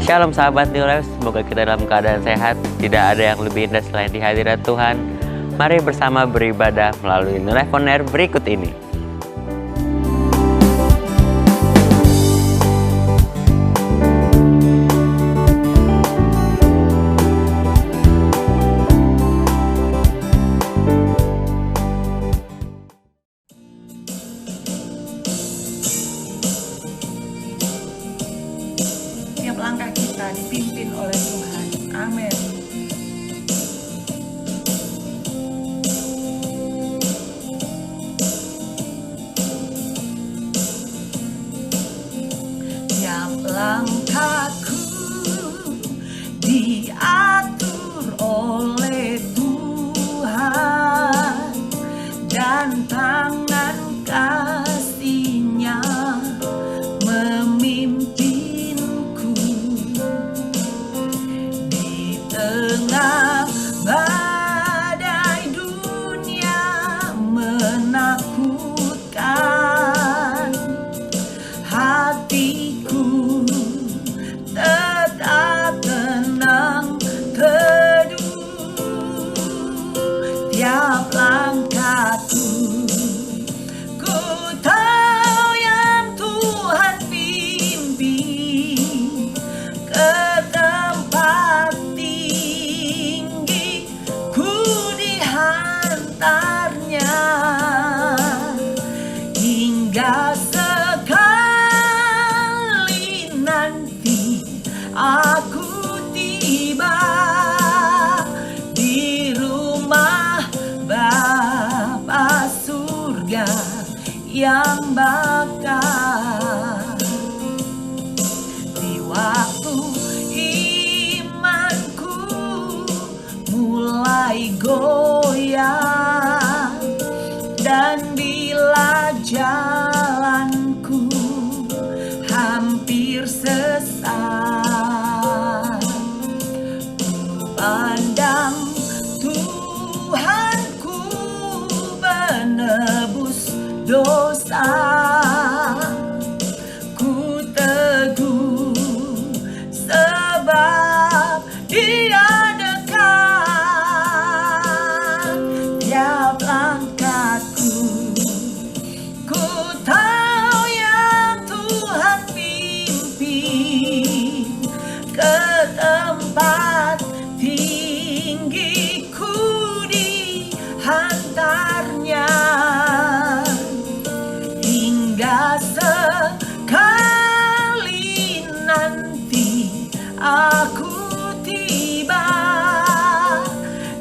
Shalom sahabat New Life, semoga kita dalam keadaan sehat. Tidak ada yang lebih indah selain di hadirat Tuhan. Mari bersama beribadah melalui New Life On Air berikut ini. Langkah kita dipimpin oleh Tuhan. Amin. Tiap langkahku diatur oleh Tuhan, dan tangan kasih-Nya memimpinku di tengah badai dunia menakutkan. Hatiku tetap tenang teduh. Tiap langkahku ku tahu yang Tuhan pimpin ke tempat tinggi, ku dihantarnya hingga sekali nanti aku tiba di rumah Bapa surga yang bakal. Di waktu imanku mulai goyah, dan bila jalanku hampir sesat, ku pandang Tuhanku penebus dosa. Ku teguh sebab Dia dekat. Tiap langkahku ku tahu yang Tuhan pimpin ke tempat tinggi, ku dihantarnya hingga sekali nanti aku tiba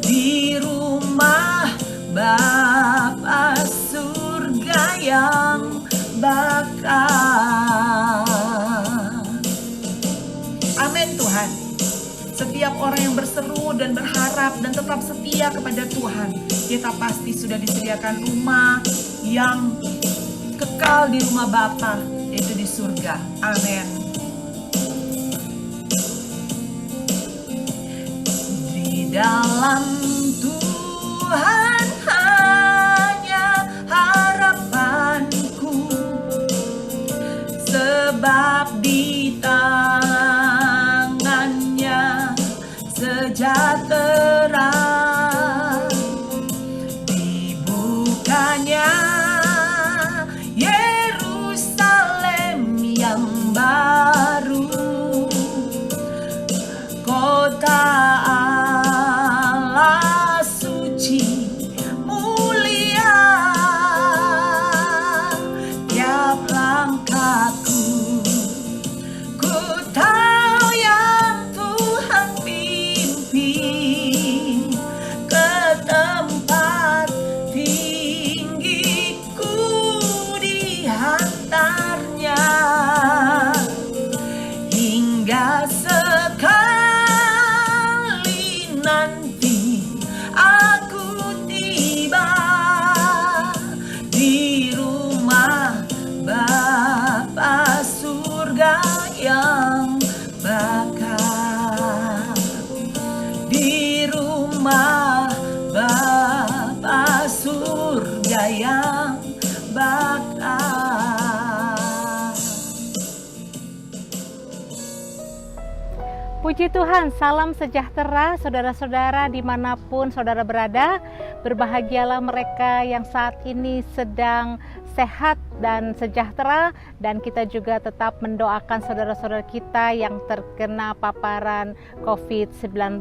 di rumah Bapa surga yang bakal. Amin Tuhan. Setiap orang yang berseru dan berharap dan tetap setia kepada Tuhan, kita pasti sudah disediakan rumah yang kekal di rumah Bapa, yaitu di surga. Amin. Di dalam Tuhan hanya harapanku, sebab di tangannya sejahtera. Dibukanya Yerusalem yang baru, kota Allah suci Puji Tuhan, salam sejahtera saudara-saudara dimanapun saudara berada. Berbahagialah mereka yang saat ini sedang sehat dan sejahtera, dan kita juga tetap mendoakan saudara-saudara kita yang terkena paparan COVID-19.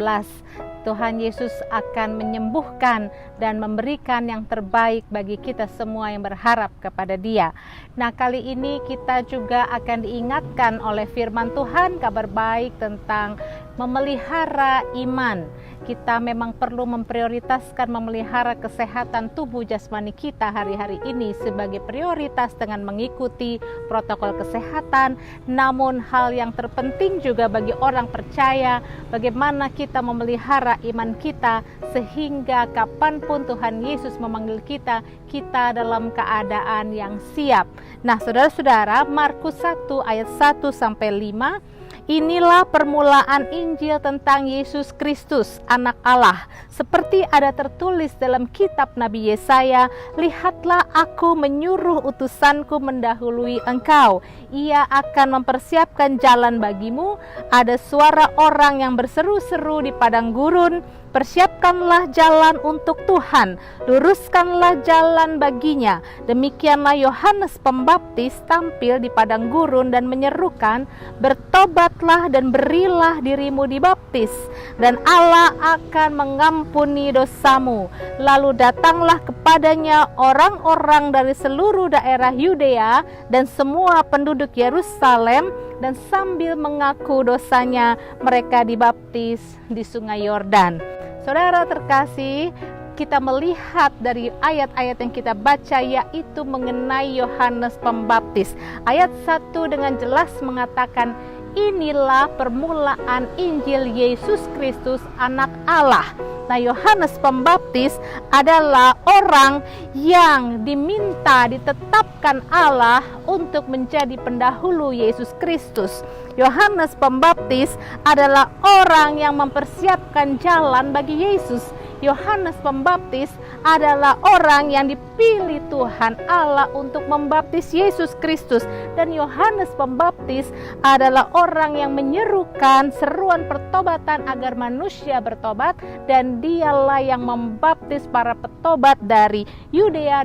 Tuhan Yesus akan menyembuhkan dan memberikan yang terbaik bagi kita semua yang berharap kepada Dia. Nah, kali ini kita juga akan diingatkan oleh firman Tuhan, kabar baik tentang memelihara iman. Kita memang perlu memprioritaskan memelihara kesehatan tubuh jasmani kita hari-hari ini sebagai prioritas dengan mengikuti protokol kesehatan. Namun hal yang terpenting juga bagi orang percaya, bagaimana kita memelihara iman kita sehingga kapanpun Tuhan Yesus memanggil kita, kita dalam keadaan yang siap. Nah, saudara-saudara, Markus 1 ayat 1-5, inilah permulaan Injil tentang Yesus Kristus, Anak Allah. Seperti ada tertulis dalam kitab Nabi Yesaya, lihatlah aku menyuruh utusanku mendahului engkau. Ia akan mempersiapkan jalan bagimu. Ada suara orang yang berseru-seru di padang gurun, persiapkanlah jalan untuk Tuhan, luruskanlah jalan baginya. Demikianlah Yohanes Pembaptis tampil di padang gurun dan menyerukan, bertobatlah dan berilah dirimu dibaptis, dan Allah akan mengampuni dosamu. Lalu datanglah kepadanya orang-orang dari seluruh daerah Yudea dan semua penduduk Yerusalem, dan sambil mengaku dosanya mereka dibaptis di Sungai Yordan. Saudara terkasih, kita melihat dari ayat-ayat yang kita baca yaitu mengenai Yohanes Pembaptis. Ayat 1 dengan jelas mengatakan, inilah permulaan Injil Yesus Kristus, Anak Allah. Nah, Yohanes Pembaptis adalah orang yang ditetapkan Allah untuk menjadi pendahulu Yesus Kristus. Yohanes Pembaptis adalah orang yang mempersiapkan jalan bagi Yesus. Yohanes Pembaptis adalah orang yang dipilih Tuhan Allah untuk membaptis Yesus Kristus, dan Yohanes Pembaptis adalah orang yang menyerukan seruan pertobatan agar manusia bertobat, dan dialah yang membaptis para petobat dari Yudea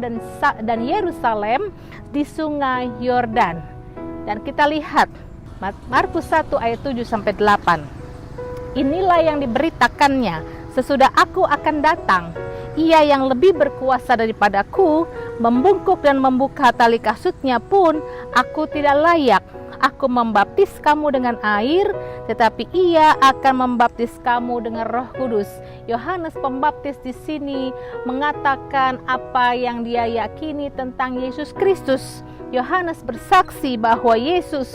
dan Yerusalem di Sungai Yordan. Dan kita lihat Markus 1 ayat 7-8. Inilah yang diberitakannya, sesudah aku akan datang, ia yang lebih berkuasa daripadaku, membungkuk dan membuka tali kasutnya pun aku tidak layak. Aku membaptis kamu dengan air, tetapi ia akan membaptis kamu dengan Roh Kudus. Yohanes Pembaptis di sini mengatakan apa yang dia yakini tentang Yesus Kristus. Yohanes bersaksi bahwa Yesus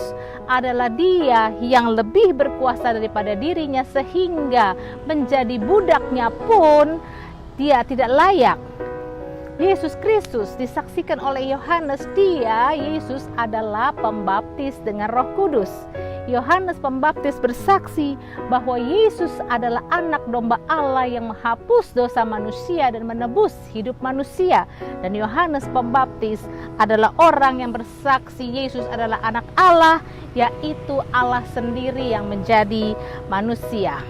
adalah Dia yang lebih berkuasa daripada dirinya, sehingga menjadi budaknya pun dia tidak layak. Yesus Kristus disaksikan oleh Yohanes, Yesus adalah pembaptis dengan Roh Kudus. Yohanes Pembaptis bersaksi bahwa Yesus adalah anak domba Allah yang menghapus dosa manusia dan menebus hidup manusia. Dan Yohanes Pembaptis adalah orang yang bersaksi Yesus adalah anak Allah, yaitu Allah sendiri yang menjadi manusia.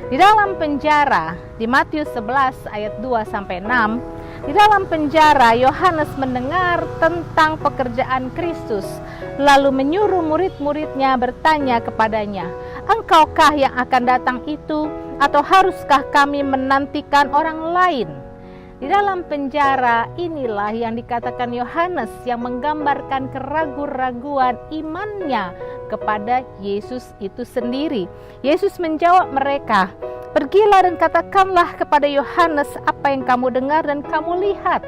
Di dalam penjara, di Matius 11 ayat 2-6, di dalam penjara Yohanes mendengar tentang pekerjaan Kristus, lalu menyuruh murid-muridnya bertanya kepadanya, engkaukah yang akan datang itu, atau haruskah kami menantikan orang lain? Di dalam penjara inilah yang dikatakan Yohanes yang menggambarkan keraguan-raguan imannya kepada Yesus itu sendiri. Yesus menjawab mereka, pergilah dan katakanlah kepada Yohanes apa yang kamu dengar dan kamu lihat.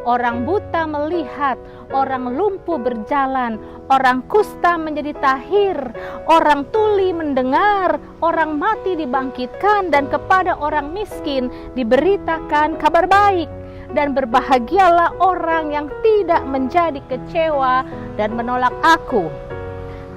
Orang buta melihat, orang lumpuh berjalan, orang kusta menjadi tahir, orang tuli mendengar, orang mati dibangkitkan, dan kepada orang miskin diberitakan kabar baik. Dan berbahagialah orang yang tidak menjadi kecewa dan menolak aku.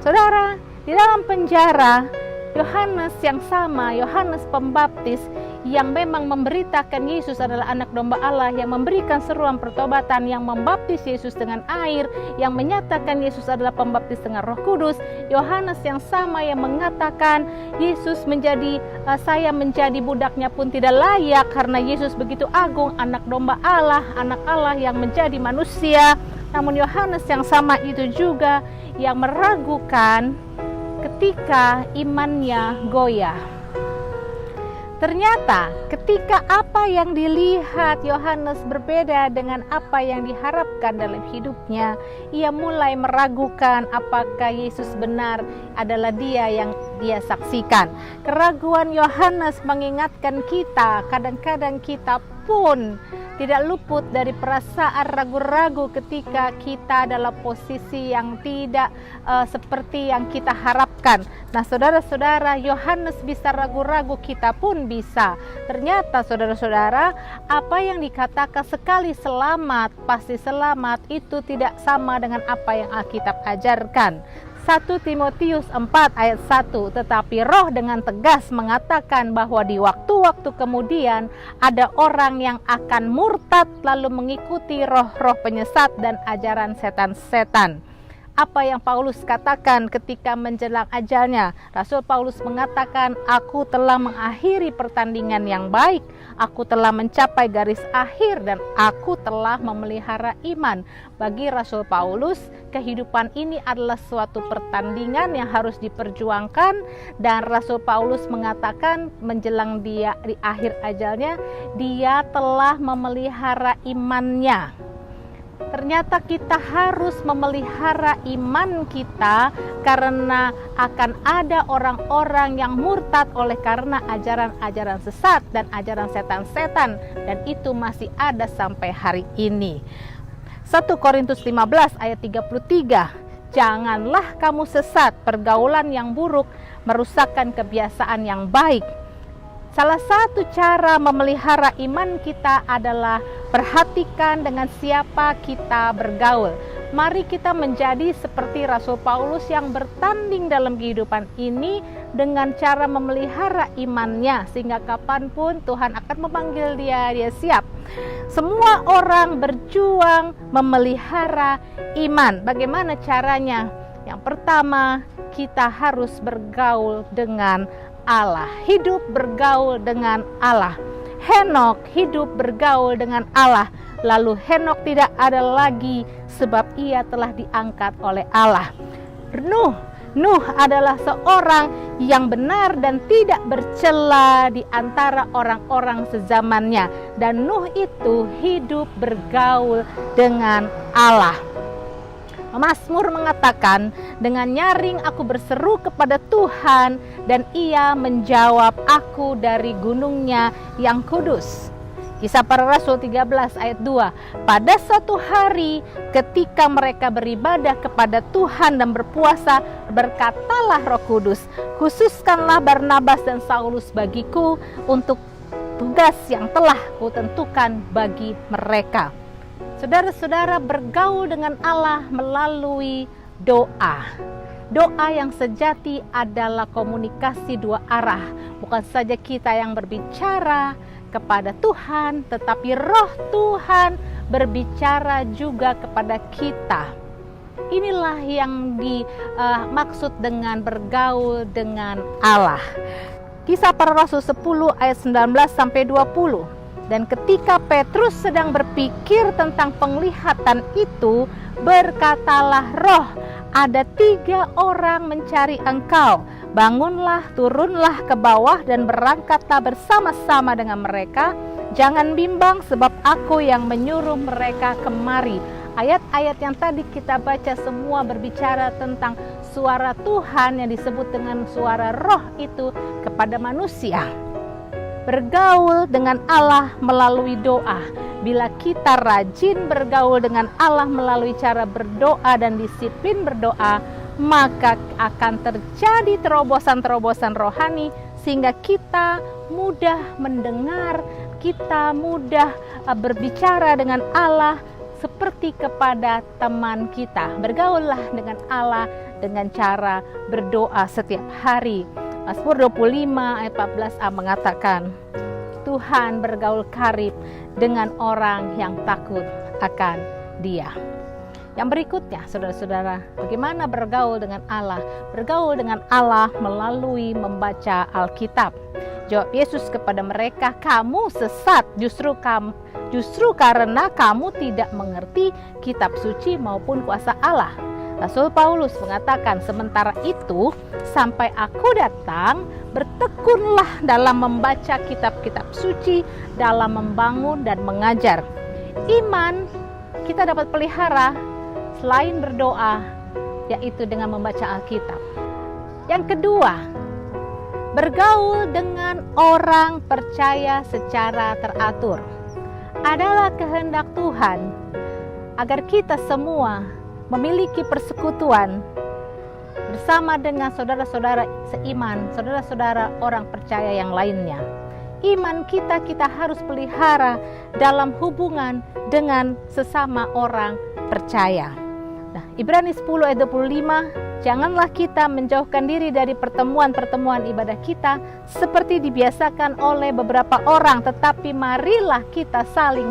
Saudara, di dalam penjara Yohanes yang sama, Yohanes Pembaptis, yang memang memberitakan Yesus adalah anak domba Allah, yang memberikan seruan pertobatan, yang membaptis Yesus dengan air, yang menyatakan Yesus adalah pembaptis dengan Roh Kudus. Yohanes yang sama yang mengatakan Yesus saya menjadi budaknya pun tidak layak karena Yesus begitu agung, anak domba Allah, anak Allah yang menjadi manusia. Namun Yohanes yang sama itu juga yang meragukan ketika imannya goyah. Ternyata ketika apa yang dilihat Yohanes berbeda dengan apa yang diharapkan dalam hidupnya, ia mulai meragukan apakah Yesus benar adalah dia yang dia saksikan. Keraguan Yohanes mengingatkan kita, kadang-kadang kita pun tidak luput dari perasaan ragu-ragu ketika kita dalam posisi yang tidak seperti yang kita harapkan. Nah, saudara-saudara, Yohanes bisa ragu-ragu, kita pun bisa. Ternyata saudara-saudara, apa yang dikatakan sekali selamat pasti selamat itu tidak sama dengan apa yang Alkitab ajarkan. 1 Timotius 4 ayat 1, tetapi Roh dengan tegas mengatakan bahwa di waktu-waktu kemudian ada orang yang akan murtad lalu mengikuti roh-roh penyesat dan ajaran setan-setan. Apa yang Paulus katakan ketika menjelang ajalnya? Rasul Paulus mengatakan, aku telah mengakhiri pertandingan yang baik, aku telah mencapai garis akhir, dan aku telah memelihara iman. Bagi Rasul Paulus, kehidupan ini adalah suatu pertandingan yang harus diperjuangkan, dan Rasul Paulus mengatakan menjelang dia di akhir ajalnya, dia telah memelihara imannya. Ternyata kita harus memelihara iman kita karena akan ada orang-orang yang murtad oleh karena ajaran-ajaran sesat dan ajaran setan-setan, dan itu masih ada sampai hari ini. 1 Korintus 15 ayat 33, janganlah kamu sesat, pergaulan yang buruk merusakkan kebiasaan yang baik. Salah satu cara memelihara iman kita adalah perhatikan dengan siapa kita bergaul. Mari kita menjadi seperti Rasul Paulus yang bertanding dalam kehidupan ini dengan cara memelihara imannya, sehingga kapanpun Tuhan akan memanggil dia siap. Semua orang berjuang memelihara iman. Bagaimana caranya? Yang pertama, kita harus bergaul dengan Allah, hidup bergaul dengan Allah. Henok hidup bergaul dengan Allah, lalu Henok tidak ada lagi sebab ia telah diangkat oleh Allah. Nuh adalah seorang yang benar dan tidak bercela di antara orang-orang sezamannya, dan Nuh itu hidup bergaul dengan Allah. Mazmur mengatakan, dengan nyaring aku berseru kepada Tuhan, dan ia menjawab aku dari gunungnya yang kudus. Kisah Para Rasul 13 ayat 2, pada suatu hari ketika mereka beribadah kepada Tuhan dan berpuasa, berkatalah Roh Kudus, khususkanlah Barnabas dan Saulus bagiku untuk tugas yang telah kutentukan bagi mereka. Saudara-saudara, bergaul dengan Allah melalui doa. Doa yang sejati adalah komunikasi dua arah. Bukan saja kita yang berbicara kepada Tuhan, tetapi Roh Tuhan berbicara juga kepada kita. Inilah yang dimaksud dengan bergaul dengan Allah. Kisah Para Rasul 10 ayat 19 sampai 20. Dan ketika Petrus sedang berpikir tentang penglihatan itu, berkatalah Roh, ada 3 orang mencari engkau. Bangunlah, turunlah ke bawah dan berangkatlah bersama-sama dengan mereka. Jangan bimbang sebab aku yang menyuruh mereka kemari. Ayat-ayat yang tadi kita baca semua berbicara tentang suara Tuhan yang disebut dengan suara Roh itu kepada manusia. Bergaul dengan Allah melalui doa. Bila kita rajin bergaul dengan Allah melalui cara berdoa dan disiplin berdoa, maka akan terjadi terobosan-terobosan rohani sehingga kita mudah mendengar, kita mudah berbicara dengan Allah seperti kepada teman kita. Bergaullah dengan Allah dengan cara berdoa setiap hari. Mazmur 25 ayat 14a mengatakan, Tuhan bergaul karib dengan orang yang takut akan Dia. Yang berikutnya, saudara-saudara, bagaimana bergaul dengan Allah? Bergaul dengan Allah melalui membaca Alkitab. Jawab Yesus kepada mereka, kamu sesat justru karena kamu tidak mengerti kitab suci maupun kuasa Allah. Rasul Paulus mengatakan, sementara itu sampai aku datang, bertekunlah dalam membaca kitab-kitab suci, dalam membangun dan mengajar. Iman kita dapat pelihara selain berdoa, yaitu dengan membaca Alkitab. Yang kedua, bergaul dengan orang percaya secara teratur. Adalah kehendak Tuhan agar kita semua memiliki persekutuan bersama dengan saudara-saudara seiman, saudara-saudara orang percaya yang lainnya. Iman kita harus pelihara dalam hubungan dengan sesama orang percaya. Nah, Ibrani 10 ayat 25, janganlah kita menjauhkan diri dari pertemuan-pertemuan ibadah kita seperti dibiasakan oleh beberapa orang, tetapi marilah kita saling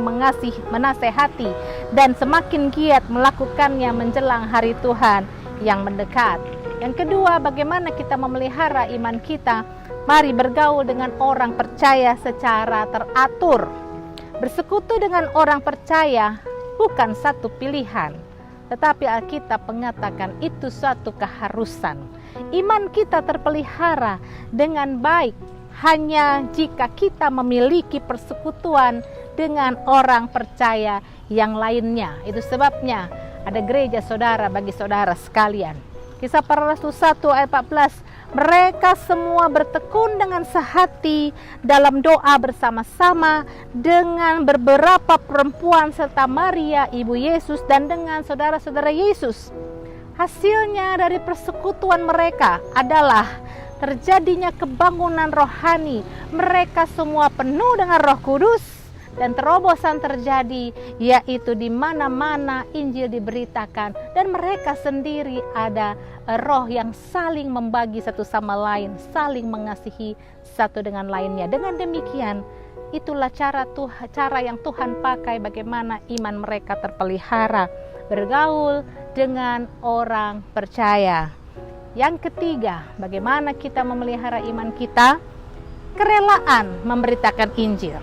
menasehati dan semakin giat melakukannya menjelang hari Tuhan yang mendekat. Yang kedua, bagaimana kita memelihara iman kita? Mari bergaul dengan orang percaya secara teratur. Bersekutu dengan orang percaya bukan satu pilihan, tetapi Alkitab mengatakan itu suatu keharusan. Iman kita terpelihara dengan baik hanya jika kita memiliki persekutuan dengan orang percaya yang lainnya. Itu sebabnya ada gereja saudara bagi saudara sekalian. Kisah Para Rasul 1 ayat 14, mereka semua bertekun dengan sehati dalam doa bersama-sama dengan beberapa perempuan serta Maria ibu Yesus dan dengan saudara-saudara Yesus. Hasilnya dari persekutuan mereka adalah terjadinya kebangunan rohani. Mereka semua penuh dengan Roh Kudus dan terobosan terjadi, yaitu di mana-mana Injil diberitakan dan mereka sendiri ada roh yang saling membagi satu sama lain, saling mengasihi satu dengan lainnya. Dengan demikian, itulah cara yang Tuhan pakai bagaimana iman mereka terpelihara, bergaul dengan orang percaya. Yang ketiga, bagaimana kita memelihara iman kita? Kerelaan memberitakan Injil.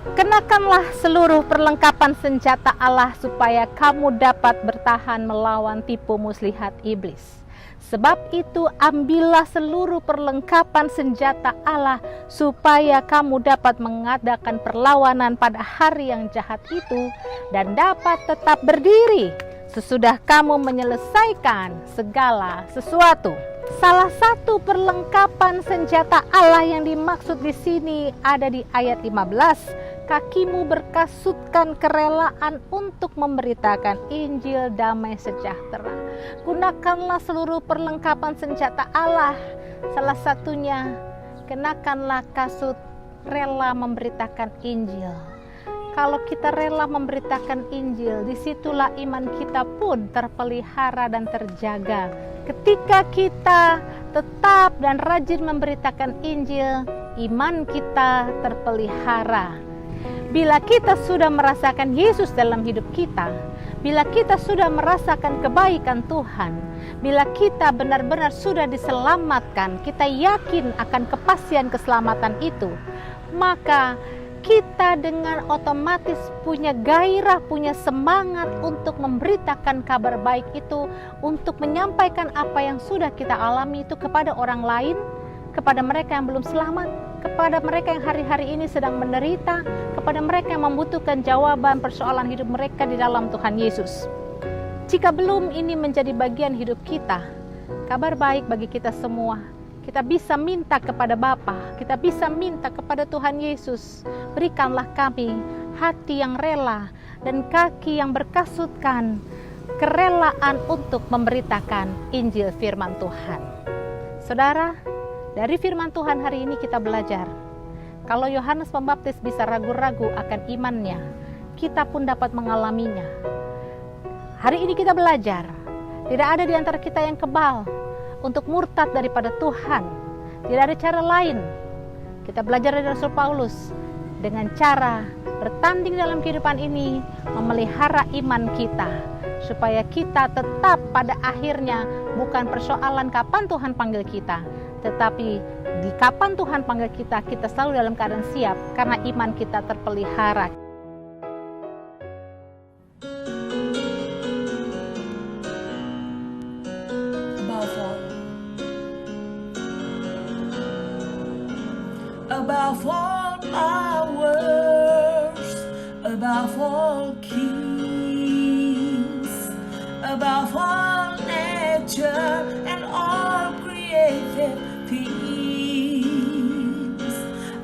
Kenakanlah seluruh perlengkapan senjata Allah supaya kamu dapat bertahan melawan tipu muslihat iblis. Sebab itu ambillah seluruh perlengkapan senjata Allah supaya kamu dapat mengadakan perlawanan pada hari yang jahat itu dan dapat tetap berdiri sesudah kamu menyelesaikan segala sesuatu. Salah satu perlengkapan senjata Allah yang dimaksud di sini ada di ayat 15. Kakimu berkasutkan kerelaan untuk memberitakan Injil damai sejahtera. Gunakanlah seluruh perlengkapan senjata Allah. Salah satunya, kenakanlah kasut rela memberitakan Injil. Kalau kita rela memberitakan Injil, disitulah iman kita pun terpelihara dan terjaga. Ketika kita tetap dan rajin memberitakan Injil, iman kita terpelihara. Bila kita sudah merasakan Yesus dalam hidup kita, bila kita sudah merasakan kebaikan Tuhan, bila kita benar-benar sudah diselamatkan, kita yakin akan kepastian keselamatan itu, maka kita dengan otomatis punya gairah, punya semangat untuk memberitakan kabar baik itu, untuk menyampaikan apa yang sudah kita alami itu kepada orang lain, kepada mereka yang belum selamat, kepada mereka yang hari-hari ini sedang menderita, kepada mereka yang membutuhkan jawaban persoalan hidup mereka di dalam Tuhan Yesus. Jika belum ini menjadi bagian hidup kita, kabar baik bagi kita semua, kita bisa minta kepada Bapa, kita bisa minta kepada Tuhan Yesus, berikanlah kami hati yang rela dan kaki yang berkasutkan kerelaan untuk memberitakan Injil firman Tuhan. Saudara, dari firman Tuhan hari ini kita belajar, kalau Yohanes Pembaptis bisa ragu-ragu akan imannya, kita pun dapat mengalaminya. Hari ini kita belajar, tidak ada di antara kita yang kebal untuk murtad daripada Tuhan. Tidak ada cara lain Kita belajar dari Rasul Paulus dengan cara bertanding dalam kehidupan ini, memelihara iman kita, supaya kita tetap pada akhirnya bukan persoalan kapan Tuhan panggil kita, tetapi di kapan Tuhan panggil kita, kita selalu dalam keadaan siap karena iman kita terpelihara. Above all powers, above all kings, above all nature and all created things,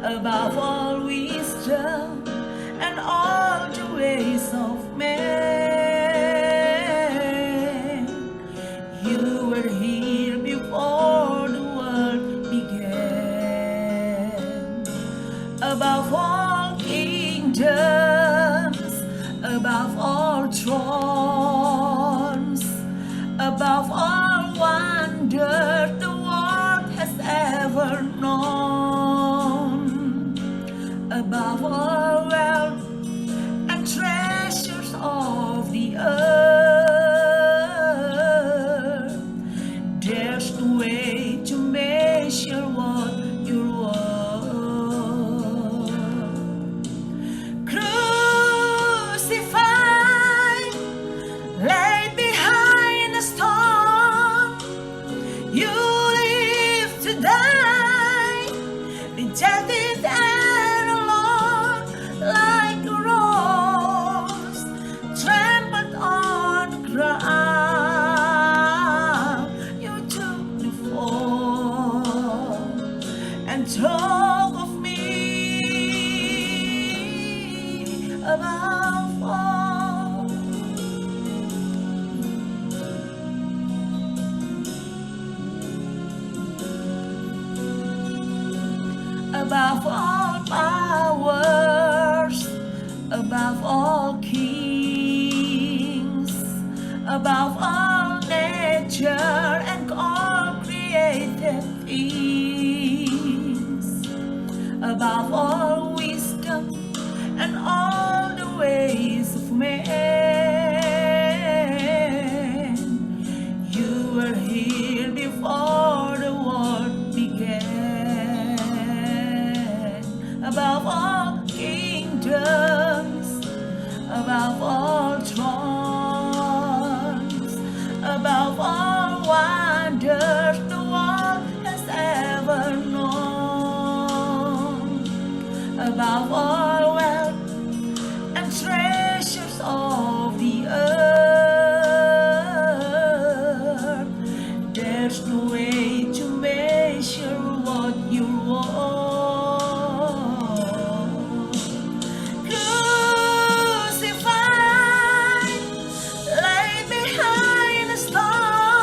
above all wisdom and all the ways of man. You were here before the world began. Above all kingdoms, above all thrones, above all wonder the world has ever known, above all wealth and treasures of the earth, there's no way to measure what you're worth. Crucified, laid behind a stone, you live to die, rejected and alone, like a rose trampled on the ground. You took the fall and talk of me above all. Above all powers, above all kings, above all nature and all created things, above all wisdom and all the ways of man. You were here before the world began. Above all kingdoms, above all thrones, above all wonders the world has ever known, above all wealth and treasures of the earth, there's no way to measure what you're worth. Crucified, laid behind a stone,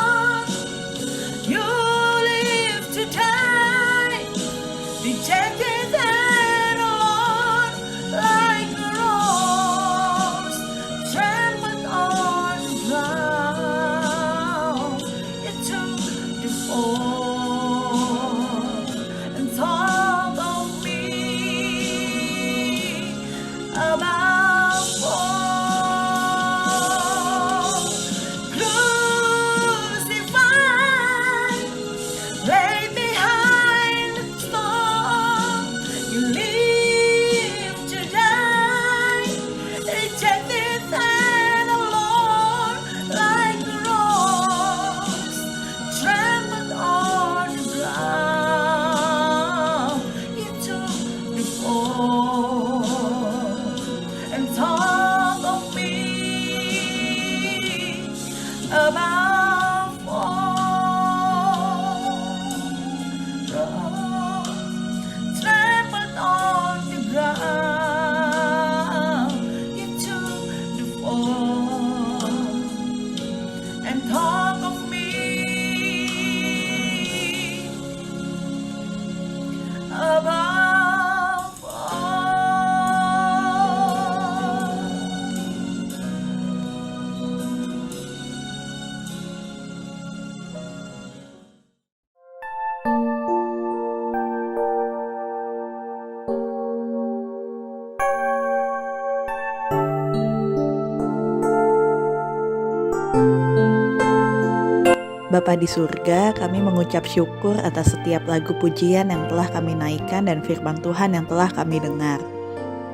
Bapa di surga, kami mengucap syukur atas setiap lagu pujian yang telah kami naikkan dan firman Tuhan yang telah kami dengar.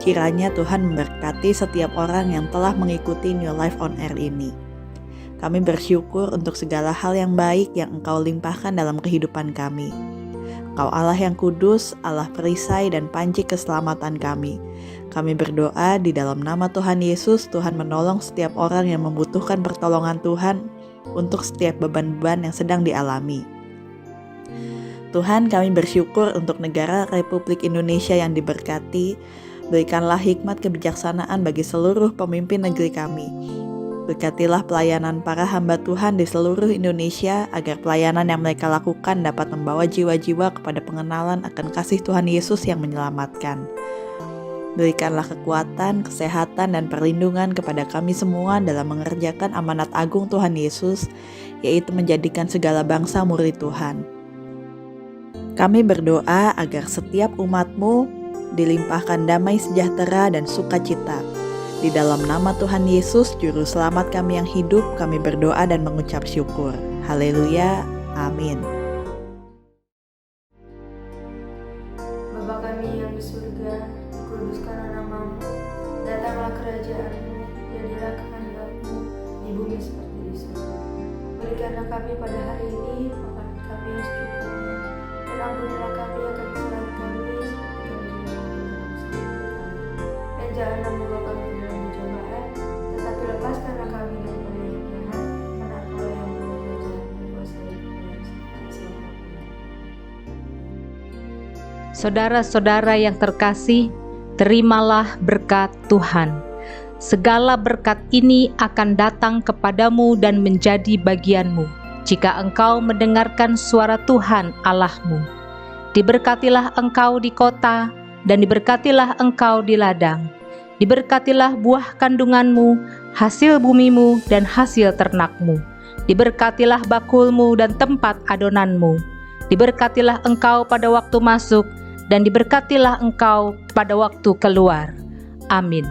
Kiranya Tuhan memberkati setiap orang yang telah mengikuti New Life on Air ini. Kami bersyukur untuk segala hal yang baik yang Engkau limpahkan dalam kehidupan kami. Engkau Allah yang kudus, Allah perisai dan panci keselamatan kami. Kami berdoa di dalam nama Tuhan Yesus, Tuhan menolong setiap orang yang membutuhkan pertolongan Tuhan untuk setiap beban-beban yang sedang dialami. Tuhan, kami bersyukur untuk negara Republik Indonesia yang diberkati. Berikanlah hikmat kebijaksanaan bagi seluruh pemimpin negeri kami. Berkatilah pelayanan para hamba Tuhan di seluruh Indonesia agar pelayanan yang mereka lakukan dapat membawa jiwa-jiwa kepada pengenalan akan kasih Tuhan Yesus yang menyelamatkan. Berikanlah kekuatan, kesehatan, dan perlindungan kepada kami semua dalam mengerjakan amanat agung Tuhan Yesus, yaitu menjadikan segala bangsa murid Tuhan. Kami berdoa agar setiap umat-Mu dilimpahkan damai sejahtera dan sukacita. Di dalam nama Tuhan Yesus, Juru Selamat kami yang hidup, kami berdoa dan mengucap syukur. Haleluya, amin. Bapa kami yang di surga, dikuduskanlah namamu, datanglah kerajaan-Mu, jadilah kehendak-Mu di bumi seperti di surga. Berikanlah kami pada hari ini makanan kami yang secukupnya, dan ampunilah kami akan kesalahan kami seperti kami juga mengampuni kami. Dan janganlah membawa kami ke dalam pencobaan, tetapi lepaskanlah kami daripada yang jahat, karena Engkau yang punya kerajaan dan kuasa dan kemuliaan sampai selamanya. Saudara-saudara yang terkasih, terimalah berkat Tuhan. Segala berkat ini akan datang kepadamu dan menjadi bagianmu jika engkau mendengarkan suara Tuhan Allahmu. Diberkatilah engkau di kota dan diberkatilah engkau di ladang. Diberkatilah buah kandunganmu, hasil bumimu dan hasil ternakmu. Diberkatilah bakulmu dan tempat adonanmu. Diberkatilah engkau pada waktu masuk dan diberkatilah engkau pada waktu keluar. Amin.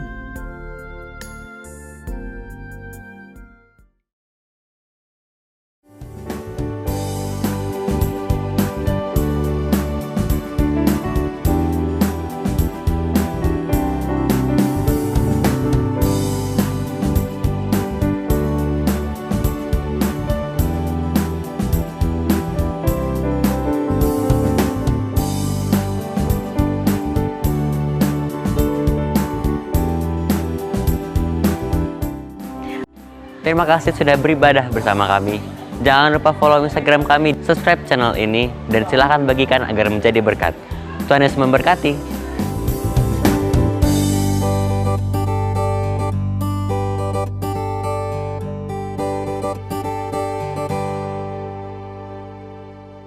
Terima kasih sudah beribadah bersama kami. Jangan lupa follow Instagram kami, subscribe channel ini, dan silakan bagikan agar menjadi berkat. Tuhan Yesus memberkati.